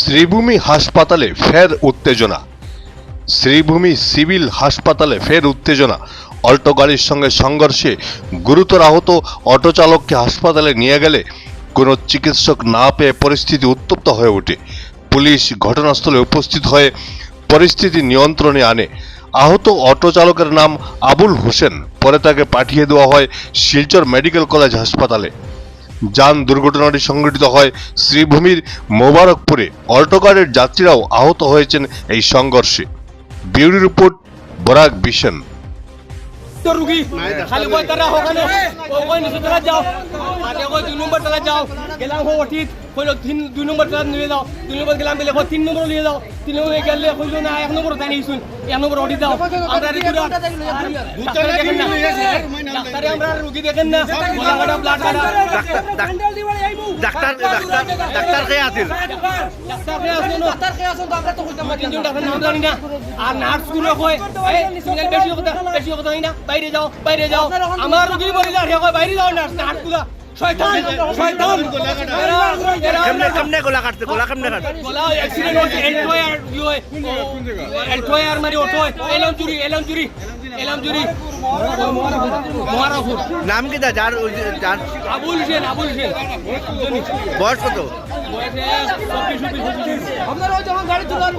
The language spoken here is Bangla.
শ্রীভূমি হাসপাতালে ফের উত্তেজনা। শ্রীভূমি সিভিল হাসপাতালে ফের উত্তেজনা। অল্টো গাড়ির সঙ্গে সংঘর্ষে গুরুতর আহত অটো চালককে হাসপাতালে নিয়ে গেলে কোনো চিকিৎসক না পেয়ে পরিস্থিতি উত্তপ্ত হয়ে ওঠে। পুলিশ ঘটনাস্থলে উপস্থিত হয়ে পরিস্থিতি নিয়ন্ত্রণে আনে। আহত অটো চালকের নাম আবুল হোসেন। পরে তাকে পাঠিয়ে দেওয়া হয় শিলচর মেডিকেল কলেজ হাসপাতালে। যান দুর্ঘটনাটি সংঘটিত হয় শ্রীভূমির মোবারকপুরে। অল্টো গাড়ির যাত্রীরাও আহত হয়েছেন এই সংঘর্ষে। Bureau report, Barak vision. तो रुकी खाली कोई तरह होगा ना कोई नहीं तरह जाओ आगे कोई 2 नंबर तरह जाओ गेलाम हो ठीक कोई लोग 2 नंबर तरह ले जाओ 2 नंबर गेलाम ले कोई 3 नंबर ले जाओ 3 नंबर गेल ले कोई ना 1 नंबर ताई नहीं सुन 1 नंबर ओडी जाओ আমরা রিকুরা ডাক্তার দেখেন না ডাক্তারে আমরা রোগী দেখেন না গোলাগাড়া ব্লাড গাড়া ডাক্তার কে আছিল ডাক্তার কে আসেন তো আমরা তো কইতাম তিনজন ডাক্তার নাম জানি না আর নার্স গুলো কই এই সিঙ্গেল বেশি কথা হই না বাইরে যাও আমার রোগী মরে যা রে কই বাইরে যাও নার্স গুলো শয়তান কেমনে গোলা কাটতে গোলা অ্যাক্সিডেন্ট হইছে এলটোয়ার মারি অটো এলাম চুরি মোহারাফুর নাম কি দা যার আবুল হোসেন বয়স কত? বয়স 24 আপনারা যখন গাড়ি চলার